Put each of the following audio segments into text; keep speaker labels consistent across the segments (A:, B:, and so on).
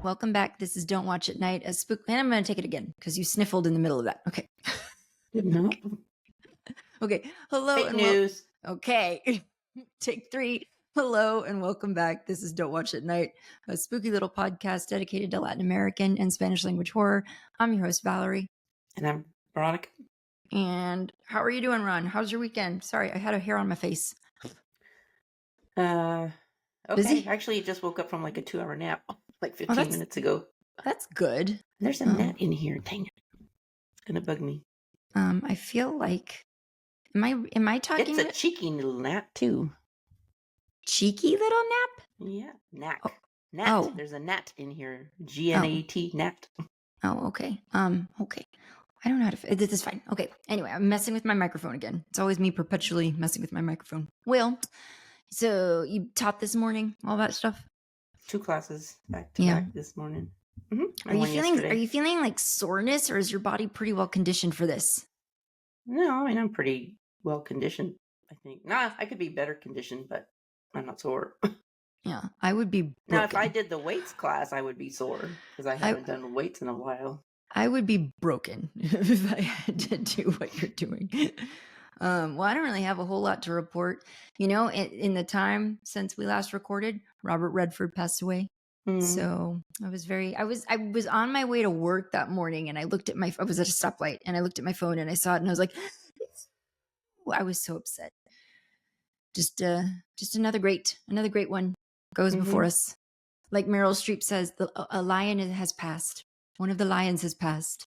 A: Welcome back. This is Don't Watch at Night. And I'm going to take it again because you sniffled in the middle of that. Okay.
B: No.
A: Okay. Hello
B: Fake
A: and
B: news.
A: Okay. Take 3. Hello and welcome back. This is Don't Watch at Night, a spooky little podcast dedicated to Latin American and Spanish language horror. I'm your host, Valerie.
B: And I'm Veronica.
A: And how are you doing, Ron? How's your weekend? Sorry, I had a hair on my face.
B: Okay.
A: Busy?
B: Actually, just woke up from like a 2-hour nap like 15 minutes ago.
A: That's good.
B: There's a gnat in here. Dang it. It's going to bug me.
A: I feel like, am I talking?
B: It's a cheeky little gnat too.
A: Cheeky little nap?
B: Yeah. Gnat.
A: Oh.
B: Gnat.
A: Oh.
B: There's a gnat in here. G-N-A-T. Gnat.
A: Oh, okay. Okay. I don't know how to. This is fine. Okay. Anyway, I'm messing with my microphone again. It's always me perpetually messing with my microphone. Well, so you taught this morning, all that stuff?
B: 2 classes back to back this morning. Mm-hmm.
A: Are you feeling like soreness, or is your body pretty well conditioned for this?
B: No, I mean, I'm pretty well conditioned, I think. Nah, I could be better conditioned, but I'm not sore.
A: Yeah, I would be broken.
B: Now, if I did the weights class, I would be sore because I haven't done weights in a while.
A: I would be broken if I had to do what you're doing. Well, I don't really have a whole lot to report. You know, in the time since we last recorded, Robert Redford passed away. So I was on my way to work that morning, and I was at a stoplight, and I looked at my phone, and I saw it, and I was like, I was so upset. Just another great one goes before us. Like Meryl Streep says, a lion has passed. One of the lions has passed.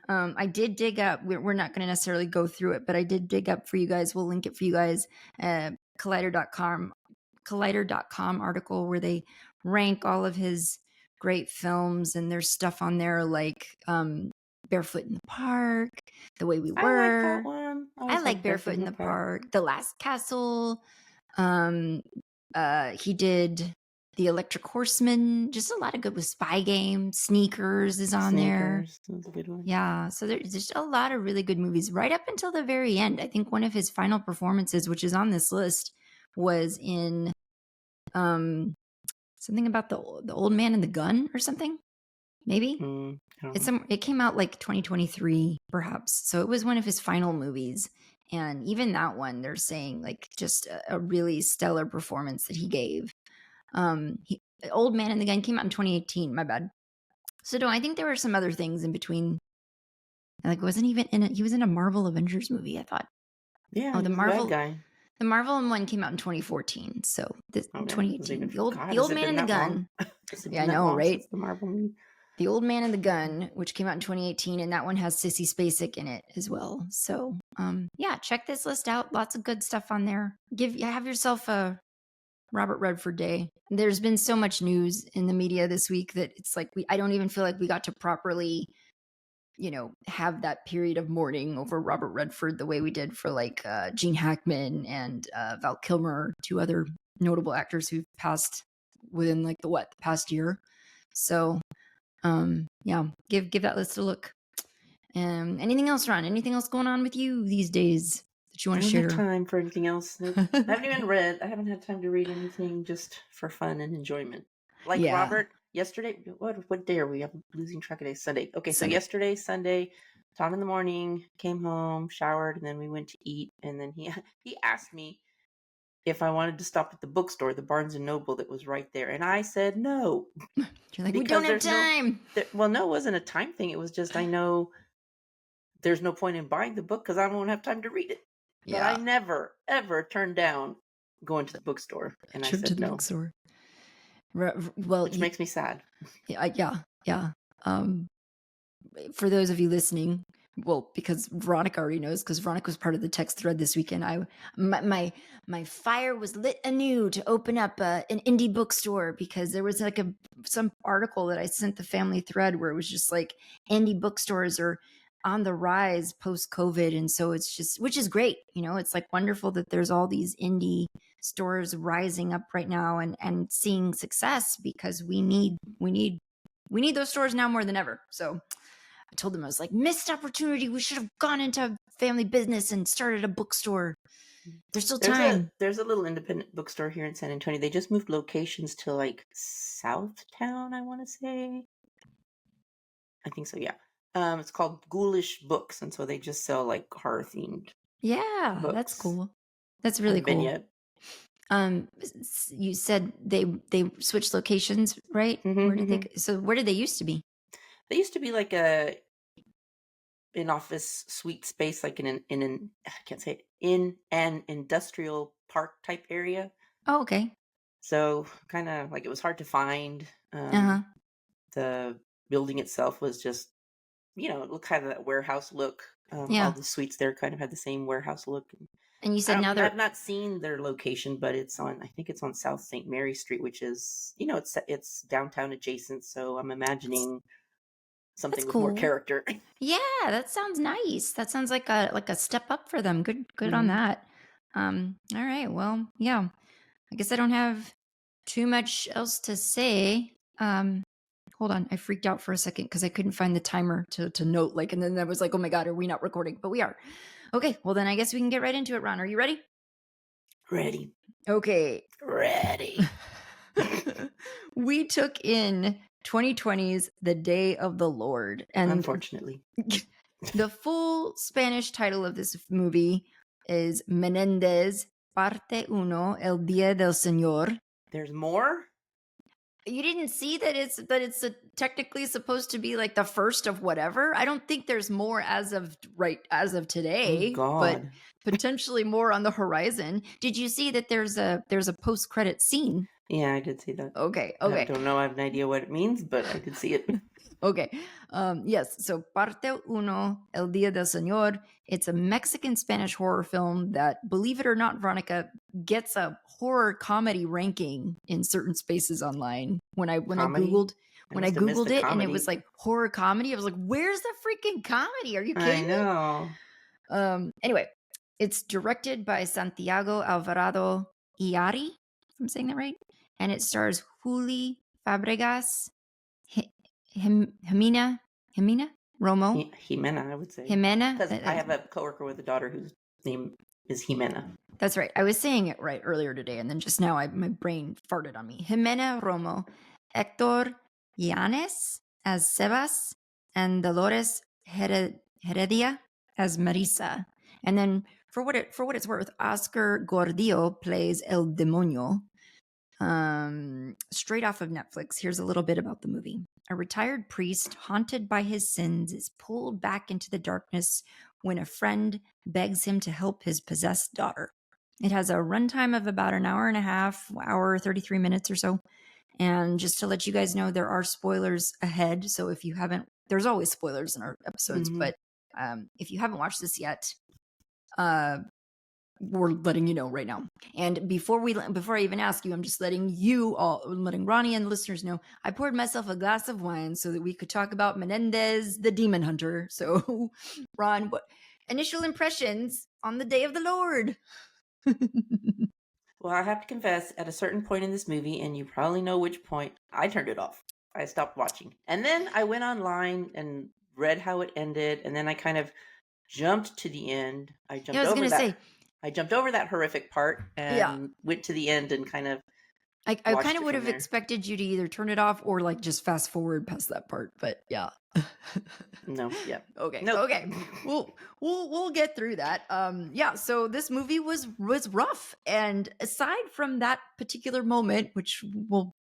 A: I did dig up, we're not going to necessarily go through it, but I did dig up for you guys. We'll link it for you guys. Collider.com article where they rank all of his great films, and there's stuff on there like Barefoot in the Park, The Way We Were.
B: I like that one.
A: I like Barefoot in the Park. The Last Castle. He did The Electric Horseman. Just a lot of good with Spy Game. Sneakers is on there.
B: That's a good one.
A: Yeah, so there's just a lot of really good movies right up until the very end. I think one of his final performances, which is on this list, was in something about the old man and the gun or something. Maybe it came out like 2023 perhaps, so it was one of his final movies, and even that one they're saying like just a really stellar performance that he gave. Old Man and the Gun came out in 2018. My bad. So I think there were some other things in between. Like wasn't even in he was in a Marvel Avengers movie, I thought.
B: Yeah. The Marvel guy.
A: The Marvel one came out in 2014. So 2018. The Old Man and the Gun. Yeah, I know, right?
B: The Marvel movie.
A: The Old Man and the Gun, which came out in 2018, and that one has Sissy Spacek in it as well. So, yeah, check this list out. Lots of good stuff on there. Have yourself a Robert Redford day. There's been so much news in the media this week that it's like I don't even feel like we got to properly, have that period of mourning over Robert Redford the way we did for like Gene Hackman and Val Kilmer, 2 other notable actors who've passed within like the past year. So. Yeah, give that list a look. Anything else, Ron? Anything else going on with you these days that you want to share?
B: I don't have time for anything else. I haven't even read. I haven't had time to read anything just for fun and enjoyment. Like Robert, yesterday, what day are we? I'm losing track of days. Sunday. Okay, so yesterday, Sunday, taught in the morning, came home, showered, and then we went to eat. And then he asked me if I wanted to stop at the bookstore, the Barnes & Noble that was right there. And I said no.
A: You're like, we don't have time.
B: No, it wasn't a time thing. It was just, I know there's no point in buying the book because I won't have time to read it. Yeah. But I never, ever turned down going to the bookstore. And I said no. Bookstore.
A: Well,
B: which makes me sad.
A: Yeah. For those of you listening, well, because Veronica already knows, because Veronica was part of the text thread this weekend. My fire was lit anew to open up an indie bookstore because there was like some article that I sent the family thread where it was just like indie bookstores are on the rise post-COVID, and so it's just, which is great, it's like wonderful that there's all these indie stores rising up right now and seeing success because we need those stores now more than ever. So. I told them, I was like, missed opportunity. We should have gone into family business and started a bookstore. There's still time.
B: There's a little independent bookstore here in San Antonio. They just moved locations to like Southtown, I want to say. I think so, yeah. It's called Ghoulish Books, and so they just sell like horror themed
A: Yeah,
B: books.
A: that's cool. That's really
B: Haven't been
A: cool.
B: yet.
A: You said they switched locations, right? Where did they? So where did they used to be?
B: They used to be like an office suite space, like in I can't say it, in an industrial park type area.
A: Oh, okay.
B: So kind of like it was hard to find. The building itself was just, it looked kind of that warehouse look.
A: Yeah.
B: All the suites there kind of had the same warehouse look.
A: And you said now
B: I've not seen their location, but I think it's on South St. Mary Street, which is, it's downtown adjacent. So I'm imagining something with more character.
A: Yeah, that sounds nice. That sounds like a step up for them. Good on that. All right. Well, yeah. I guess I don't have too much else to say. Hold on. I freaked out for a second because I couldn't find the timer to note, and then I was like, oh my God, are we not recording? But we are. Okay. Well, then I guess we can get right into it, Ron. Are you ready?
B: Ready.
A: Okay.
B: Ready.
A: We took in 2020's The Day of the Lord. And
B: unfortunately,
A: the full Spanish title of this movie is Menendez Parte Uno, El Día del Señor.
B: There's more?
A: You didn't see that it's technically supposed to be like the first of whatever? I don't think there's more as of today.
B: Oh, God.
A: But potentially more on the horizon. Did you see that there's a post-credit scene?
B: Yeah, I did see that.
A: Okay.
B: I don't know. I have an idea what it means, but I did see it.
A: Okay. Yes. So Parte Uno, El Día del Señor. It's a Mexican-Spanish horror film that, believe it or not, Veronica, gets a horror comedy ranking in certain spaces online. When I googled it and it was like horror comedy, I was like, "Where's the freaking comedy? Are you kidding me?"
B: I know.
A: Anyway, it's directed by Santiago Alvarado Ilarri, if I'm saying that right, and it stars Juli Fabregas, Jimena Romo.
B: Jimena, I would say.
A: Jimena.
B: Because I have a coworker with a daughter whose name is Jimena.
A: That's right. I was saying it right earlier today, and then just now my brain farted on me. Jimena Romo, Hector Yanes as Sebas, and Dolores Heredia as Marisa. And then for what it's worth, Oscar Gordillo plays El Demonio. Straight off of Netflix, here's a little bit about the movie. A retired priest, haunted by his sins, is pulled back into the darkness when a friend begs him to help his possessed daughter. It has a runtime of about an hour and a half, 33 minutes or so. And just to let you guys know, there are spoilers ahead. So if you haven't, there's always spoilers in our episodes. But if you haven't watched this yet, we're letting you know right now. And before I even ask you, I'm just letting Ronnie and the listeners know, I poured myself a glass of wine so that we could talk about Menendez, the demon hunter. So, Ron, what initial impressions on the Day of the Lord?
B: Well, I have to confess, at a certain point in this movie, and you probably know which point, I turned it off. I stopped watching. And then I went online and read how it ended, and then I kind of jumped to the end. I jumped over that horrific part and went to the end and kind of
A: I kind of would have expected you to either turn it off or like just fast forward past that part, but yeah.
B: No, yeah.
A: Okay. Nope. Okay. We'll get through that. Yeah, so this movie was rough, and aside from that particular moment, which we'll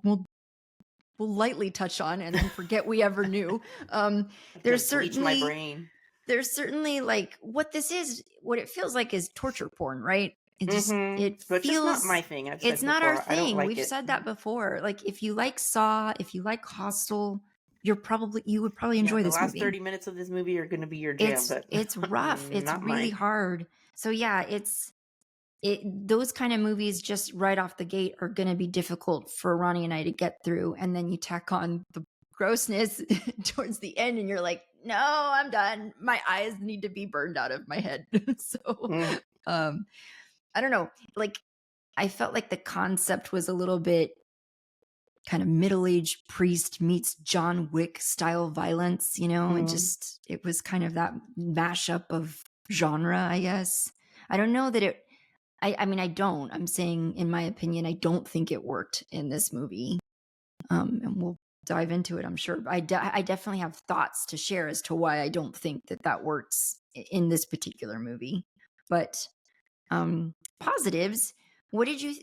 A: lightly touch on and then forget we ever knew, there's certainly
B: my brain.
A: There's certainly like what it feels like is torture porn, right? It just it
B: Which
A: feels
B: is not my thing.
A: It's not our thing. We've said that before. Like if you like Saw, if you like Hostel, you would probably enjoy this movie.
B: The last 30 minutes of this movie are going to be your jam.
A: It's rough. It's really hard. So yeah, those kind of movies just right off the gate are going to be difficult for Ronnie and I to get through. And then you tack on the grossness towards the end and you're like, no, I'm done. My eyes need to be burned out of my head. So, I don't know. Like, I felt like the concept was a little bit kind of middle-aged priest meets John Wick style violence, and it was kind of that mashup of genre, I guess. I don't know that I mean, I don't. I'm saying, in my opinion, I don't think it worked in this movie. And we'll dive into it, I'm sure. But I definitely have thoughts to share as to why I don't think that that works in this particular movie. But positives, what did you?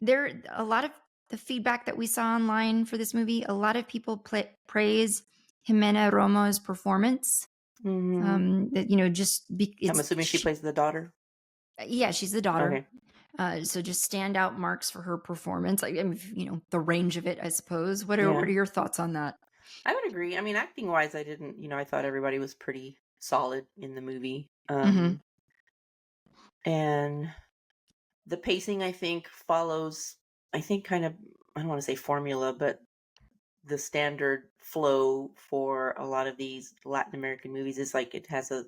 A: There, a lot of the feedback that we saw online for this movie, a lot of people praise Jimena Romo's performance. That
B: I'm assuming she plays the daughter.
A: Yeah, she's the daughter.
B: Okay.
A: So just standout marks for her performance. I mean, the range of it, I suppose. What are your thoughts on that?
B: I would agree. I mean, acting wise, I didn't. I thought everybody was pretty solid in the movie. And the pacing, I think, follows. I think kind of. I don't want to say formula, but the standard flow for a lot of these Latin American movies is like it has a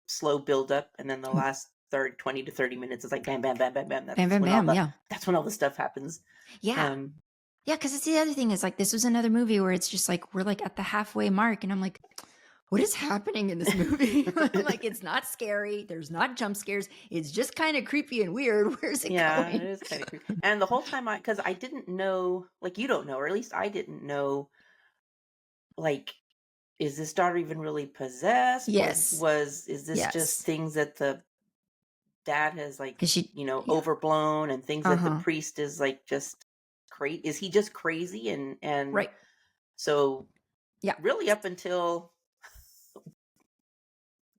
B: slow build up, and then the last 20 to 30 minutes is like bam, bam, bam, bam, bam. That's that's when all the stuff happens.
A: Yeah. Yeah, because it's the other thing is like this was another movie where it's just like we're like at the halfway mark, and I'm like, what is happening in this movie? Like, it's not scary. There's not jump scares. It's just kind of creepy and weird. Where's it going?
B: Yeah, it is kind of creepy. And the whole time, because I didn't know, like you don't know, or at least I didn't know, like, is this daughter even really possessed?
A: Yes.
B: Is this just things that the dad has like, overblown, and things that the priest is like just crazy? Is he just crazy? And
A: right.
B: So really up until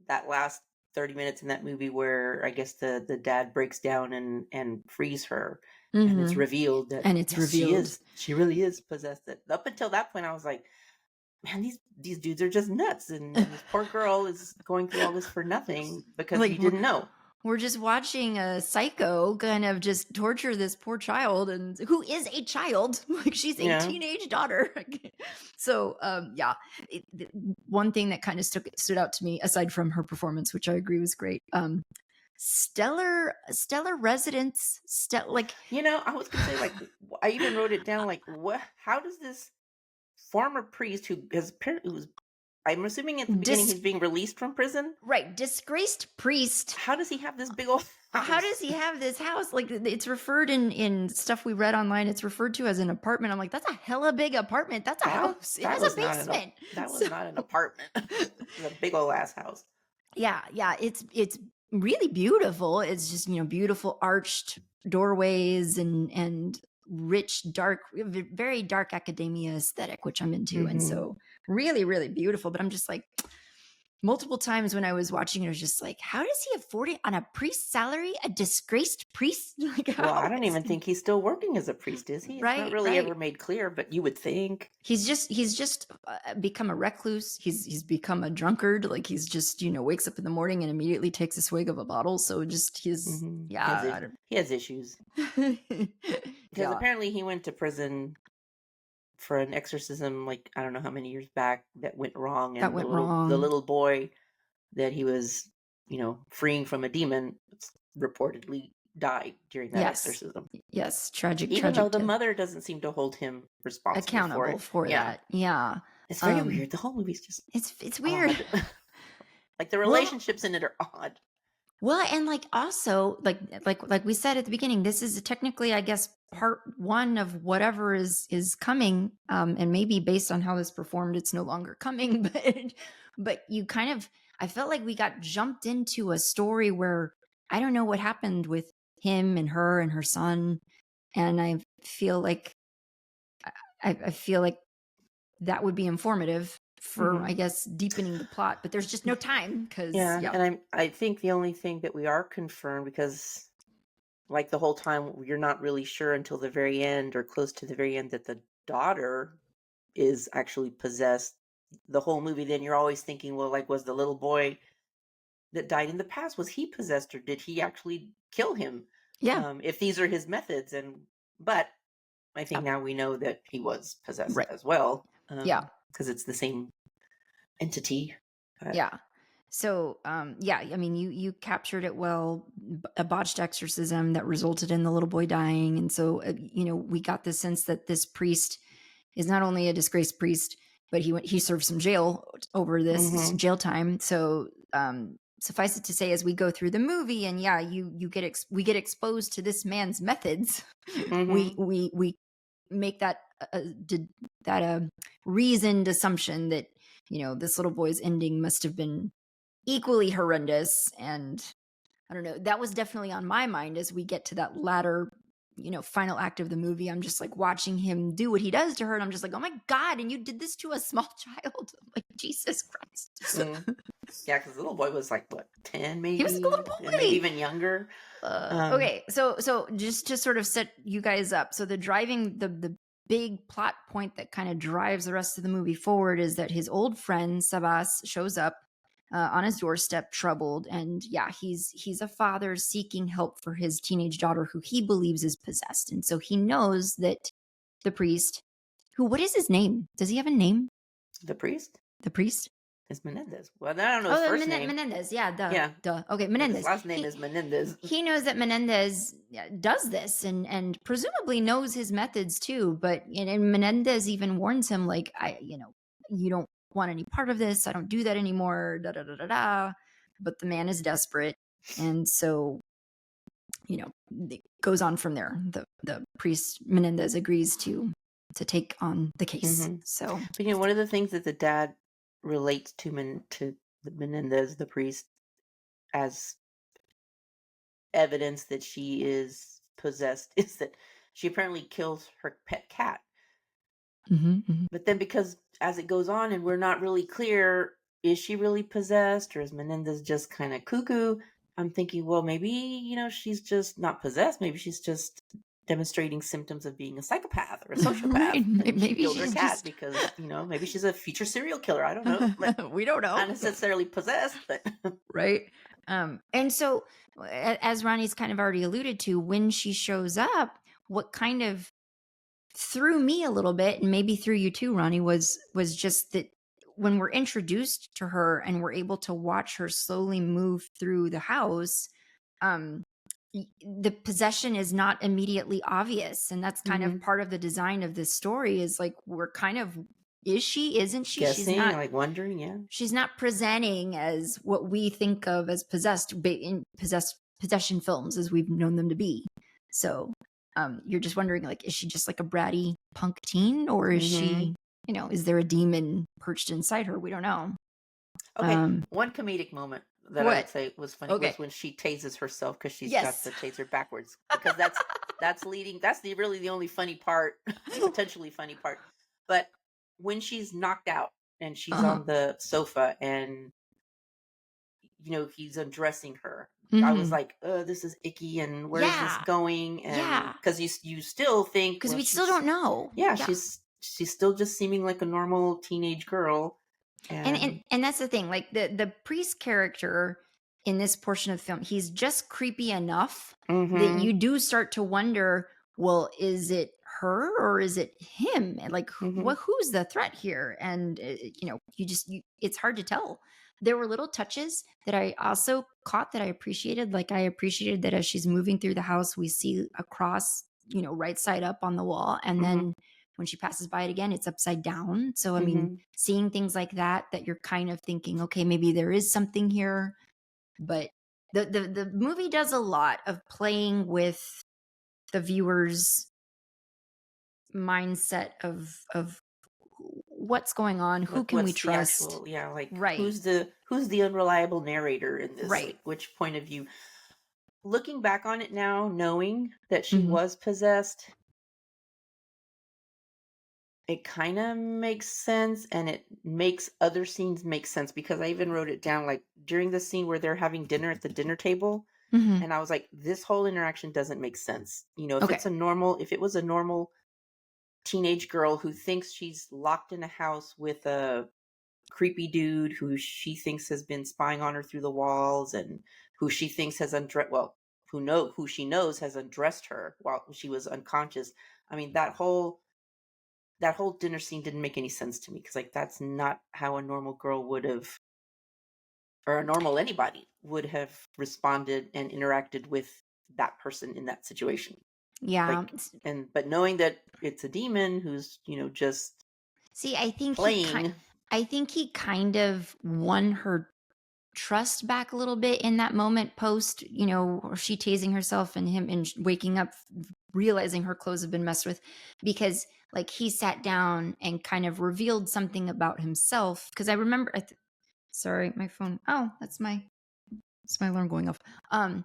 B: that last 30 minutes in that movie where I guess the dad breaks down and frees her, and it's revealed that she really is possessed. Up until that point I was like, man, these dudes are just nuts, and this poor girl is going through all this for nothing because he didn't know.
A: We're just watching a psycho kind of just torture this poor child, and who is a child, like she's a teenage daughter. So one thing that kind of stood out to me, aside from her performance, which I agree was great, stellar residence, I
B: was gonna say, like, I even wrote it down, like, how does this former priest who was, I'm assuming at the beginning he's being released from prison.
A: Right. Disgraced priest.
B: How does he have this big old house?
A: How does he have this house? Like, it's referred in stuff we read online, it's referred to as an apartment. I'm like, that's a hella big apartment. That's a house. It has a basement.
B: That was not an apartment. It was a big old ass house.
A: Yeah. It's really beautiful. It's just, beautiful arched doorways and rich, dark, very dark academia aesthetic, which I'm into. And so really, really beautiful. But I'm just like, multiple times when I was watching it, I was just like, how does he afford it on a priest's salary? A disgraced priest? Like,
B: well, I don't even think he's still working as a priest, is he? It's not really ever made clear, but you would think.
A: He's just become a recluse. He's become a drunkard. Like, he's just, wakes up in the morning and immediately takes a swig of a bottle. So just he
B: has issues. Because apparently he went to prison for an exorcism, like I don't know how many years back, that went wrong, and the little boy that he was, freeing from a demon reportedly died during that exorcism.
A: Yes, tragic.
B: Even though the mother doesn't seem to hold him
A: accountable for that. Yeah,
B: it's very weird. The whole movie's just
A: it's weird.
B: Like the relationships in it are odd.
A: Well, and like also like we said at the beginning, this is technically, I guess, part one of whatever is coming, and maybe based on how this performed, it's no longer coming. But you kind of, I felt like we got jumped into a story where I don't know what happened with him and her son, and I feel like that would be informative for I guess deepening the plot, but there's just no time because
B: and I think the only thing that we are confirmed, because like the whole time you're not really sure until the very end or close to the very end that the daughter is actually possessed. The whole movie, then you're always thinking, well, like, was the little boy that died in the past, was he possessed, or did he actually kill him? If these are his methods. But I think now we know that he was possessed as well. Because it's the same entity.
A: So I mean, you captured it well. A botched exorcism that resulted in the little boy dying, and so we got the sense that this priest is not only a disgraced priest, but he served some jail over this jail time. So suffice it to say, as we go through the movie, and yeah, we get exposed to this man's methods.
B: Mm-hmm.
A: We make that reasoned assumption that this little boy's ending must have been equally horrendous. And I don't know, that was definitely on my mind as we get to that latter final act of the movie. I'm just like watching him do what he does to her, and I'm just like, oh my god, and you did this to a small child. I'm like, Jesus Christ.
B: Yeah, because the little boy was like, what, 10
A: He was like a
B: maybe?
A: little
B: And maybe
A: boy.
B: even younger.
A: Okay, so just to sort of set you guys up, so the big plot point that kind of drives the rest of the movie forward is that his old friend Sabas shows up on his doorstep, troubled, and yeah, he's a father seeking help for his teenage daughter who he believes is possessed, and so he knows that the priest, what is his name? Does he have a name?
B: The priest?
A: The priest?
B: Is Menendez. Well, I don't know his first name.
A: Menendez. Yeah, duh.
B: Yeah.
A: Duh. Okay,
B: But
A: Menendez.
B: his last name is Menendez.
A: He knows that Menendez does this and presumably knows his methods too. But and Menendez even warns him, like, you don't want any part of this. I don't do that anymore. Da da da da da. But the man is desperate, and so it goes on from there. The priest Menendez agrees to take on the case.
B: Mm-hmm.
A: So,
B: but one of the things that the dad relates to the Menendez, the priest, as evidence that she is possessed is that she apparently kills her pet cat. But then, because as it goes on and we're not really clear, is she really possessed or is Menendez just kind of cuckoo? I'm thinking, well, maybe, she's just not possessed. Maybe she's just demonstrating symptoms of being a psychopath or a sociopath.
A: Right.
B: And
A: Maybe
B: she killed her
A: she's
B: cat
A: just...
B: because, maybe she's a future serial killer. I don't know. But
A: we don't know.
B: Not necessarily possessed, but
A: right. And so, as Ronnie's kind of already alluded to, when she shows up, what kind of threw me a little bit, and maybe threw you too, Ronnie, was just that when we're introduced to her and we're able to watch her slowly move through the house, the possession is not immediately obvious, and that's kind of part of the design of this story. Is like, we're kind of, is she, isn't she?
B: guessing,
A: she's not,
B: like wondering, yeah.
A: She's not presenting as what we think of as possession films as we've known them to be. So you're just wondering, like, is she just like a bratty punk teen, or is she, is there a demon perched inside her? We don't know.
B: Okay, one comedic moment that I would say was funny was when she tases herself because she's got the taser backwards. Because that's really the only funny part, potentially funny part. But when she's knocked out and she's on the sofa and he's undressing her, I was like, this is icky, and where's this going? And because you still think,
A: because we still don't know.
B: Yeah, she's still just seeming like a normal teenage girl.
A: And that's the thing, like the priest character in this portion of the film, he's just creepy enough that you do start to wonder, well, is it her or is it him? And like, who's the threat here? And it's hard to tell. There were little touches that I also caught that I appreciated. Like, I appreciated that as she's moving through the house, we see a cross, right side up on the wall, and then when she passes by it again, it's upside down. So, I mean, seeing things like that you're kind of thinking, okay, maybe there is something here. But the movie does a lot of playing with the viewer's mindset of what's going on, who can we trust?
B: Right. Who's the unreliable narrator in this? Right. Like, which point of view? Looking back on it now, knowing that she was possessed, it kind of makes sense, and it makes other scenes make sense, because I even wrote it down, like during the scene where they're having dinner at the dinner table, and I was like, this whole interaction doesn't make sense. If it was a normal teenage girl who thinks she's locked in a house with a creepy dude who she thinks has been spying on her through the walls, and who she thinks has who she knows has undressed her while she was unconscious. I mean, that whole dinner scene didn't make any sense to me, because like, that's not how a normal girl would have, or a normal anybody would have responded and interacted with that person in that situation.
A: Yeah.
B: But knowing that it's a demon who's, just
A: I think
B: playing.
A: I think he kind of won her trust back a little bit in that moment post, or she tasing herself and him and waking up, realizing her clothes have been messed with, because like he sat down and kind of revealed something about himself. Because I remember, sorry, my phone. Oh, it's my alarm going off. I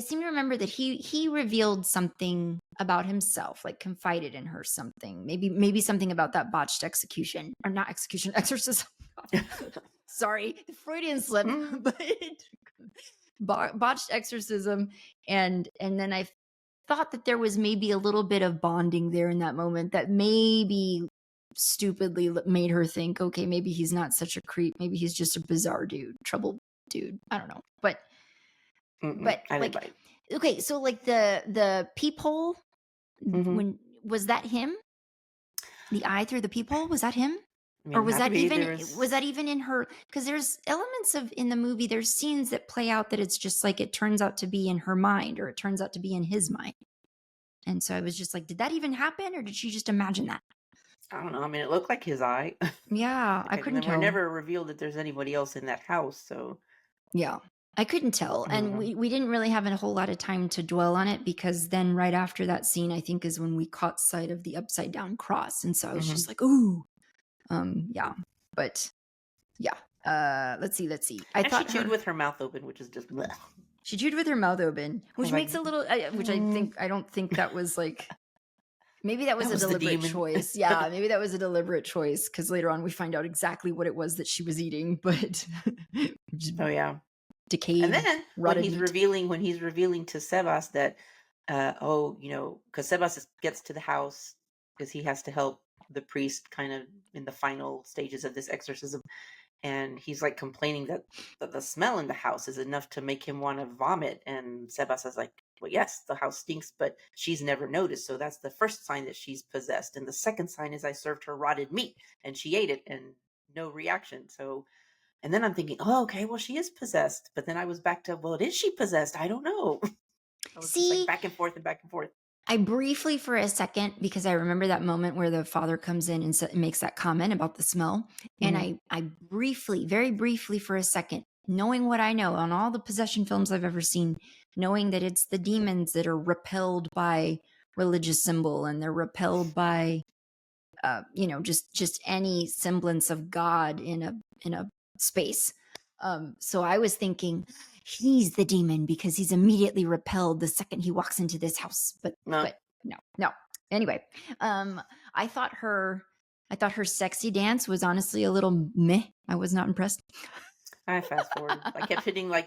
A: seem to remember that he revealed something about himself, like confided in her something, maybe something about that botched execution, or not execution, exorcism. Sorry, Freudian slip, but botched exorcism, and then I thought that there was maybe a little bit of bonding there in that moment that maybe stupidly made her think, okay, maybe he's not such a creep, maybe he's just a bizarre dude, troubled dude. I don't know, but like, okay, so like the peephole, when was that him? The eye through the peephole, was that him? Or was that even in her? Because there's elements of in the movie, there's scenes that play out that it's just like it turns out to be in her mind, or it turns out to be in his mind. And so I was just like, did that even happen, or did she just imagine that?
B: I don't know. I mean, it looked like his eye.
A: Yeah, I couldn't tell.
B: We're never revealed that there's anybody else in that house, so
A: yeah, I couldn't tell. And we didn't really have a whole lot of time to dwell on it, because then right after that scene, I think, is when we caught sight of the upside down cross. And so I was just like, ooh, yeah. But yeah, let's see.
B: I thought she chewed with her mouth open, which is just bleh.
A: She chewed with her mouth open, which makes a little, which I don't think that was like, maybe that was a deliberate choice. Yeah, maybe that was a deliberate choice, because later on we find out exactly what it was that she was eating. But
B: oh yeah,
A: decayed.
B: And then when he's revealing to Sebas that, because Sebas gets to the house because he has to help the priest kind of in the final stages of this exorcism, and he's like complaining that the smell in the house is enough to make him want to vomit, and Sebas is like, well, yes, the house stinks, but she's never noticed, so that's the first sign that she's possessed, and the second sign is I served her rotted meat and she ate it and no reaction. So, and then I'm thinking, oh, okay, well, she is possessed. But then I was back to, well, is she possessed? I don't know. I was just like back and forth and back and forth.
A: I briefly, for a second, because I remember that moment where the father comes in and makes that comment about the smell. And I briefly, very briefly for a second, knowing what I know on all the possession films I've ever seen, knowing that it's the demons that are repelled by religious symbol, and they're repelled by, just any semblance of God in a space. So I was thinking, he's the demon because he's immediately repelled the second he walks into this house. But no. Anyway, I thought her sexy dance was honestly a little meh. I was not impressed.
B: I fast forward. I kept hitting my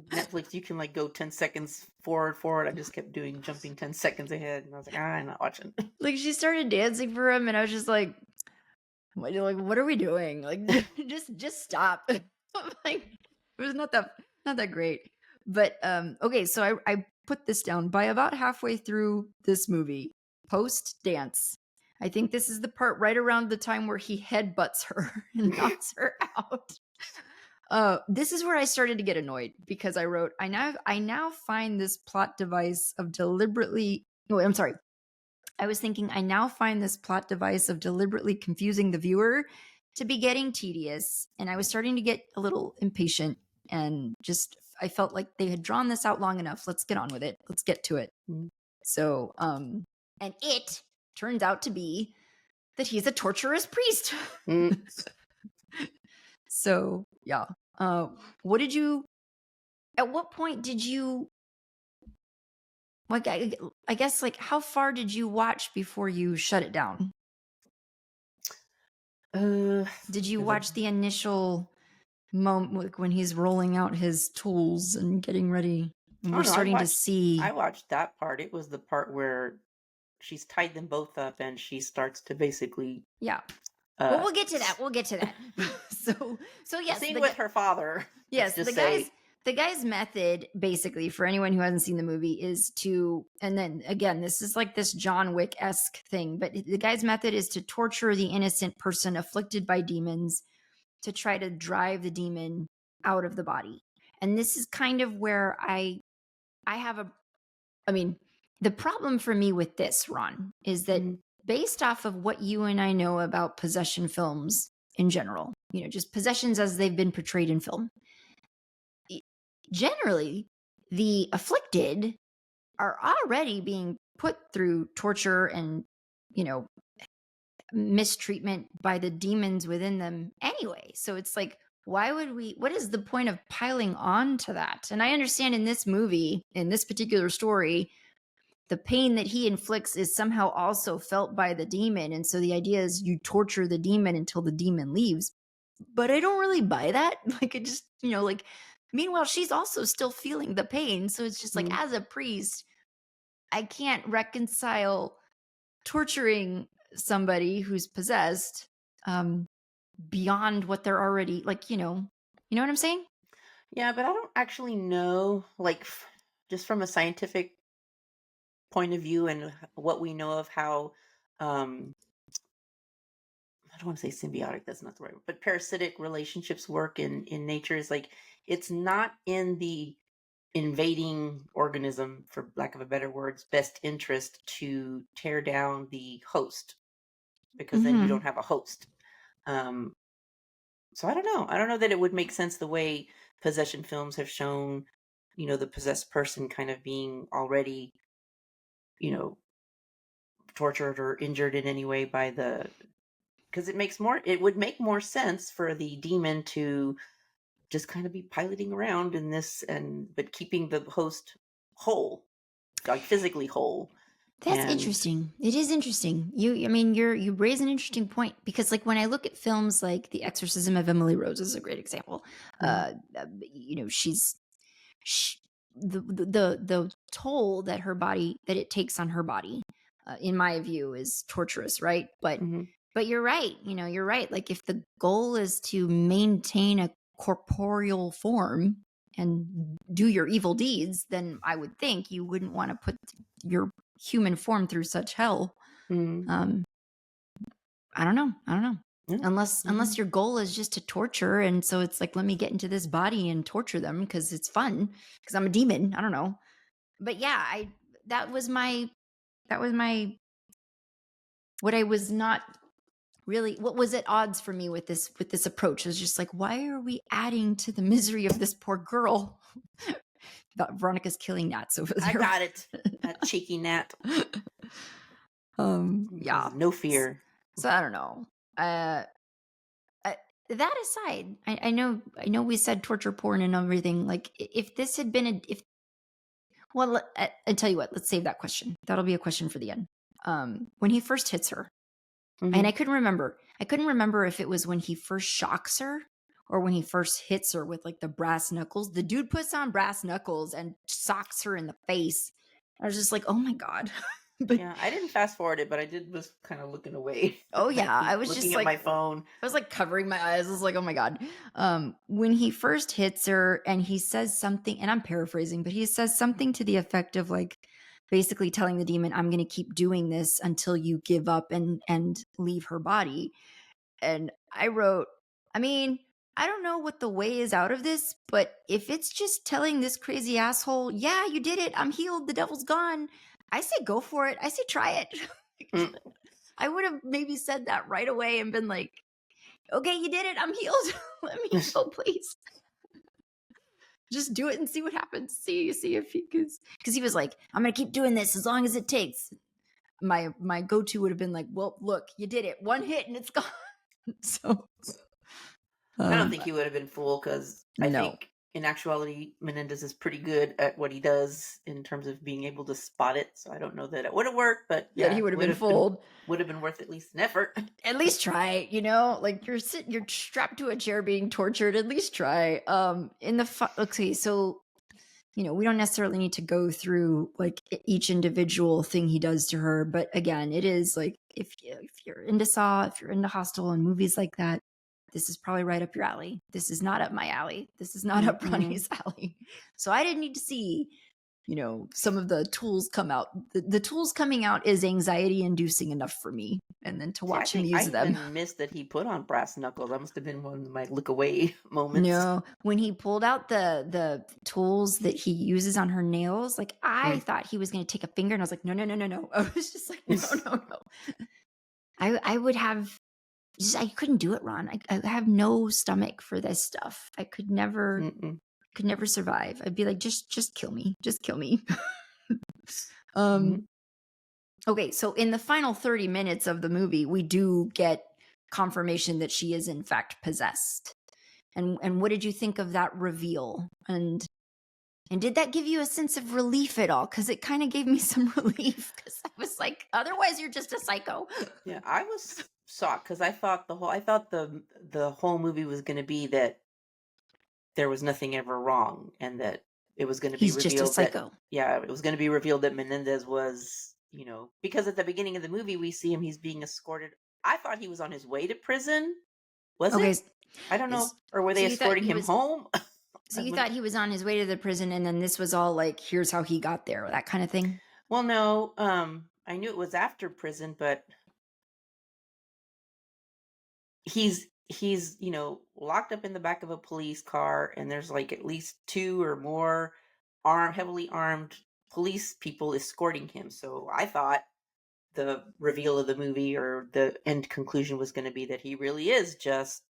B: Netflix, you can go 10 seconds forward. I just kept jumping 10 seconds ahead, and I was like, I'm not watching.
A: Like, she started dancing for him, and I was just like, what are we doing? Like, just stop. Like, it was not that great. But okay, so I put this down. By about halfway through this movie, post dance, I think this is the part right around the time where he headbutts her and knocks her out. This is where I started to get annoyed, because I wrote, I now find this plot device of deliberately. Oh, I'm sorry. I was thinking, I now find this plot device of deliberately confusing the viewer to be getting tedious, and I was starting to get a little impatient, and just I felt like they had drawn this out long enough. Let's get on with it. Let's get to it. So, and it turns out to be that he's a torturous priest. So, yeah. What did you? At what point did you? Like, I guess, how far did you watch before you shut it down? Did you watch the initial moment when he's rolling out his tools and getting ready? And we're starting to see.
B: I watched that part. It was the part where she's tied them both up and she starts to basically.
A: Yeah. Well, we'll get to that. So yes,
B: scene with her father.
A: Yes, the guy's method, basically, for anyone who hasn't seen the movie, is to, and then again, this is like this John Wick-esque thing, but the guy's method is to torture the innocent person afflicted by demons to try to drive the demon out of the body. And this is kind of where I have the problem for me with this, Ron, is that based off of what you and I know about possession films in general, just possessions as they've been portrayed in film. Generally, the afflicted are already being put through torture and, mistreatment by the demons within them anyway. So it's like, what is the point of piling on to that? And I understand in this movie, in this particular story, the pain that he inflicts is somehow also felt by the demon. And so the idea is you torture the demon until the demon leaves. But I don't really buy that. Like, it just, meanwhile, she's also still feeling the pain. So it's just like, as a priest, I can't reconcile torturing somebody who's possessed beyond what they're already like, you know what I'm saying?
B: Yeah, but I don't actually know, like, just from a scientific point of view and what we know of how, I don't want to say symbiotic, that's not the right word, but parasitic relationships work in nature is like, it's not in the invading organism, for lack of a better words, best interest to tear down the host, because then you don't have a host. So I don't know. I don't know that it would make sense the way possession films have shown, the possessed person kind of being already, tortured or injured in any way by because it would make more sense for the demon to just kind of be piloting around in this but keeping the host whole, like physically whole.
A: That's interesting. It is interesting. You raise an interesting point, because like when I look at films like The Exorcism of Emily Rose is a great example. She's the toll that it takes on her body, in my view, is torturous, right? But you're right. You're right. Like, if the goal is to maintain a corporeal form and do your evil deeds, then I would think you wouldn't want to put your human form through such hell. I don't know. Unless your goal is just to torture, and so it's like, let me get into this body and torture them because it's fun, because I'm a demon. I don't know. But yeah, that was my what I was not really, what was at odds for me with this approach. It was just like, why are we adding to the misery of this poor girl? Veronica's killing gnats over there.
B: I got it. That cheeky gnat.
A: Yeah.
B: No fear.
A: So I don't know. That aside, I know we said torture porn and everything. Like, if this had been I tell you what, let's save that question. That'll be a question for the end. When he first hits her, and I couldn't remember if it was when he first shocks her or when he first hits her with like the brass knuckles. The dude puts on brass knuckles and socks her in the face. I was just like, oh my God.
B: But yeah, I didn't fast forward it, but I was kind of looking away.
A: Oh yeah, I was
B: looking
A: just
B: at my phone.
A: I was like covering my eyes. I was like, oh my God. When he first hits her and he says something, and I'm paraphrasing, but he says something to the effect of like, basically telling the demon, I'm going to keep doing this until you give up and leave her body. And I wrote, I don't know what the way is out of this, but if it's just telling this crazy asshole, yeah, you did it, I'm healed, the devil's gone, I say go for it. I say try it. I would have maybe said that right away and been like, okay, you did it, I'm healed. Let me go, please. Just do it and see what happens. See if he, because he was like, I'm gonna keep doing this as long as it takes. My go-to would have been like, well, look, you did it, one hit and it's gone. So
B: I don't think he would have been fooled, because I think in actuality Menendez is pretty good at what he does in terms of being able to spot it. So I don't know that it would have worked, but yeah,
A: he would have been fooled.
B: Would have been worth at least an effort.
A: At least try, like you're strapped to a chair being tortured. At least try. Okay, so we don't necessarily need to go through like each individual thing he does to her, but again, it is like, if you're into Saw, if you're into Hostel and movies like that, this is probably right up your alley. This is not up my alley. This is not up Ronnie's alley. So I didn't need to see, some of the tools come out. The tools coming out is anxiety inducing enough for me. And then to watch him use them.
B: I missed that he put on brass knuckles. That must have been one of my look away moments.
A: No, when he pulled out the tools that he uses on her nails, like I thought he was going to take a finger, and I was like, no. I was just like, no. I would have I couldn't do it, Ron. I have no stomach for this stuff. I could never survive. I'd be like, just kill me. Just kill me. Okay, so in the final 30 minutes of the movie, we do get confirmation that she is in fact possessed. And what did you think of that reveal? And did that give you a sense of relief at all? Because it kind of gave me some relief, because I was like, otherwise you're just a psycho.
B: Yeah, I was shocked because I thought the whole movie was going to be that there was nothing ever wrong, and that it was going to be
A: He's just a
B: revealed that
A: psycho.
B: it was going to be revealed that Menendez was, because at the beginning of the movie we see him, he's being escorted. I thought he was on his way to prison. Was
A: Okay,
B: it? I don't know. Or were they escorting him home?
A: So you thought he was on his way to the prison, and then this was all like, here's how he got there, that kind of thing?
B: Well, no. I knew it was after prison, but he's locked up in the back of a police car, and there's like at least 2 or more heavily armed police people escorting him. So I thought the reveal of the movie, or the end conclusion, was going to be that he really is just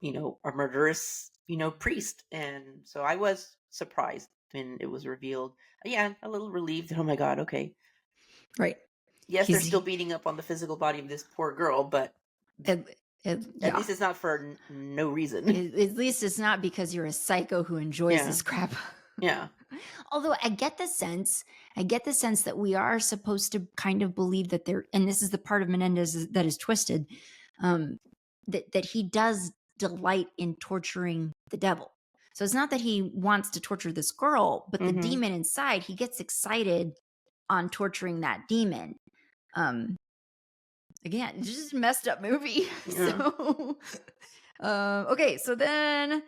B: a murderous priest. And so I was surprised when it was revealed. Yeah, a little relieved. Oh my God, okay,
A: right.
B: Yes, they're still beating up on the physical body of this poor girl, but at least it's not for no reason.
A: At least it's not because you're a psycho who enjoys this crap.
B: Yeah.
A: Although I get the sense that we are supposed to kind of believe that and this is the part of Menendez that is twisted, that he does delight in torturing the devil. So it's not that he wants to torture this girl, but the demon inside, he gets excited on torturing that demon. Again, it's just a messed up movie. Yeah. So, okay, so then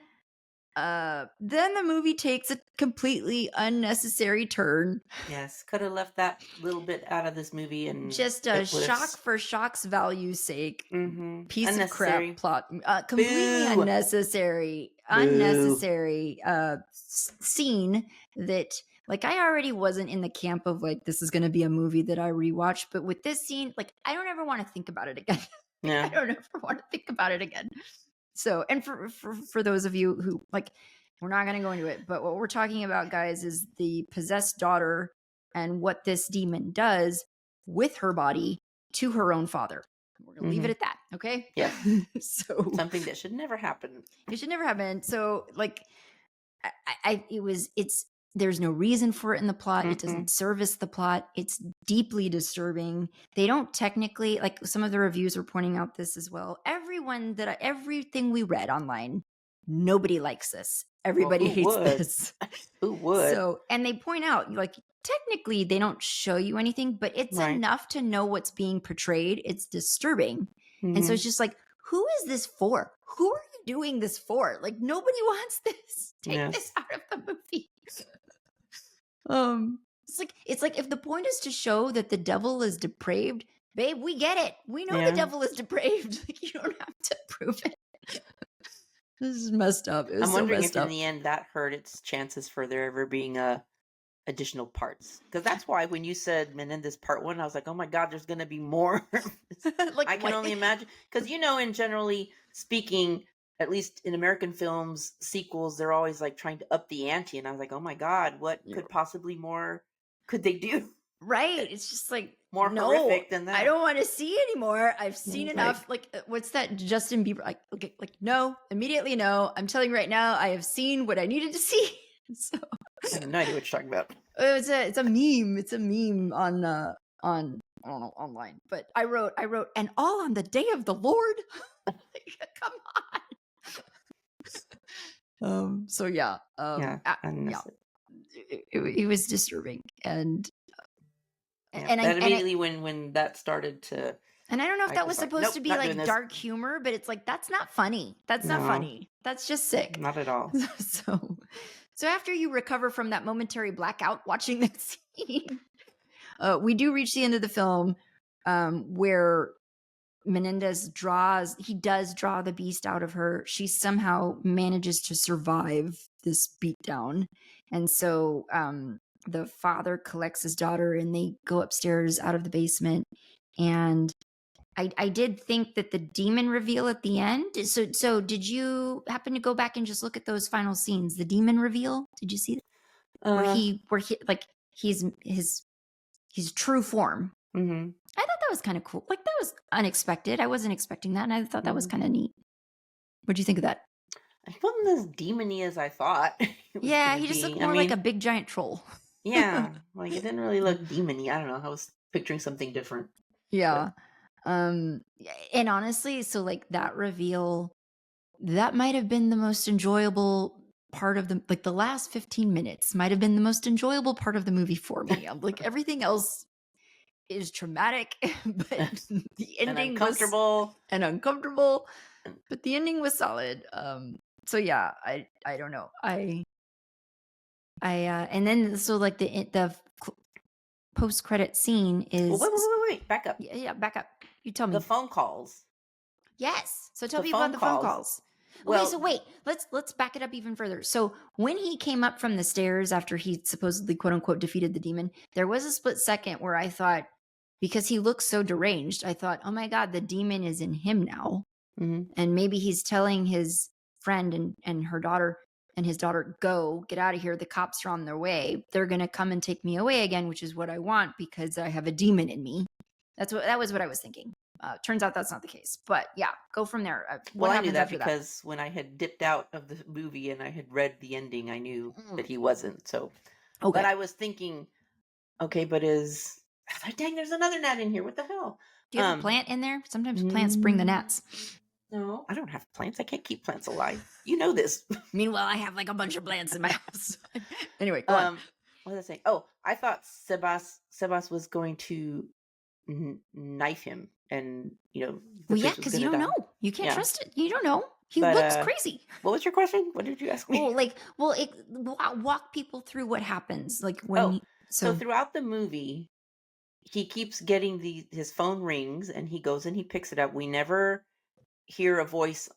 A: the movie takes a completely unnecessary turn.
B: Yes, could have left that little bit out of this movie, and
A: just a shock for shock's value's sake. Piece of crap plot. Completely Boo. unnecessary scene that, like, I already wasn't in the camp of like, this is going to be a movie that I rewatch, but with this scene, like, I don't ever want to think about it again. Yeah. I don't ever want to think about it again. So, and for those of you who, like, we're not going to go into it, but what we're talking about, guys, is the possessed daughter and what this demon does with her body to her own father. We're going to leave it at that. Okay.
B: Yeah.
A: So
B: something that should never happen.
A: It should never happen. So, like, there's no reason for it in the plot. It doesn't service the plot. It's deeply disturbing. They don't technically, like, some of the reviews were pointing out this as well. Everything we read online, nobody likes this. Everybody hates this.
B: Who would?
A: So, and they point out, like, technically they don't show you anything, but it's enough to know what's being portrayed. It's disturbing. And so it's just like, who is this for? Who are you doing this for? Like, nobody wants this. Take this out of the movie. It's like if the point is to show that the devil is depraved, babe, we get it. We know the devil is depraved. Like, you don't have to prove it. This is messed up.
B: I'm wondering if in the end that hurt its chances for there ever being additional parts, because that's why when you said Menendez Part 1, I was like, oh my God, there's going to be more. Like, I can only imagine, because in generally speaking, at least in American films, sequels, they're always like trying to up the ante, and I was like, oh my God, what could possibly more could they do?
A: Right. It's just like,
B: more horrific than that.
A: I don't want to see anymore. I've seen enough. Like, what's that Justin Bieber? Like, okay, like, no, immediately no. I'm telling you right now, I have seen what I needed to see. So
B: I have no idea what you're talking about.
A: It's a meme. It's a meme on I don't know, online. But I wrote, and all on the day of the Lord. Come on. So yeah. It was disturbing, and
B: that immediately when that started to.
A: And I don't know if that was supposed to be like dark humor, but it's like, that's not funny. That's not funny. That's just sick.
B: Not at all.
A: So after you recover from that momentary blackout watching that scene, we do reach the end of the film, where Menendez does draw the beast out of her. She somehow manages to survive this beatdown. And so the father collects his daughter, and they go upstairs out of the basement. And I did think that the demon reveal at the end. So did you happen to go back and just look at those final scenes? The demon reveal. Did you see that? Where he like he's his true form.
B: Mm-hmm.
A: I thought that was kind of cool. Like that was unexpected. I wasn't expecting that, and I thought that was kind of neat. What do you think of that?
B: It wasn't as demony as I thought it was
A: Yeah,
B: gonna
A: he just
B: be.
A: looked more like a big giant troll.
B: Yeah, like it didn't really look demony. I don't know. I was picturing something different.
A: Yeah. And honestly, so like that reveal, that might have been the most enjoyable part of the last 15 minutes might have been the most enjoyable part of the movie for me. I'm like everything else is traumatic, but the ending was uncomfortable, but the ending was solid. So yeah, I don't know. And then so like the post credit scene is
B: wait, back up.
A: Yeah, back up. You tell me.
B: The phone calls.
A: Yes. So tell me about the phone calls. Okay, so wait, let's back it up even further. So when he came up from the stairs after he supposedly quote unquote defeated the demon, there was a split second where I thought, because he looks so deranged, I thought, oh my God, the demon is in him now.
B: Mm-hmm.
A: And maybe he's telling his friend and her daughter and his daughter, go, get out of here. The cops are on their way. They're going to come and take me away again, which is what I want because I have a demon in me. That was what I was thinking. Turns out that's not the case, but yeah, go from there.
B: Well, I knew that because when I had dipped out of the movie and I had read the ending, I knew that he wasn't. So, okay. But I was thinking, okay, but dang, there's another gnat in here. What the hell?
A: Do you have a plant in there? Sometimes plants bring the gnats.
B: No, I don't have plants. I can't keep plants alive. You know this.
A: Meanwhile, I have like a bunch of plants in my house. Anyway, go on.
B: What was I saying? Oh, I thought Sebas was going to knife him, and
A: well, yeah, because you don't know. You can't trust it. You don't know. He looks crazy.
B: What was your question? What did you ask me?
A: Walk people through what happens. Like when.
B: So throughout the movie, he keeps getting his phone rings, and he goes and he picks it up. We never hear a voice.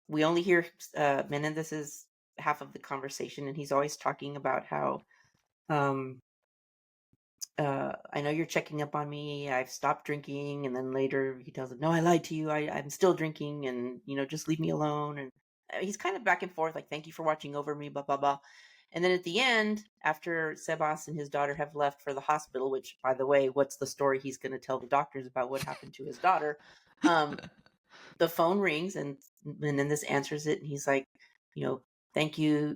B: We only hear Menendez's half of the conversation, and he's always talking about how. I know you're checking up on me. I've stopped drinking. And then later he tells him, no, I lied to you. I'm still drinking and, just leave me alone. And he's kind of back and forth, like, thank you for watching over me, blah, blah, blah. And then at the end, after Sebas and his daughter have left for the hospital, which, by the way, what's the story he's going to tell the doctors about what happened to his daughter? The phone rings and then this answers it. And he's like, thank you.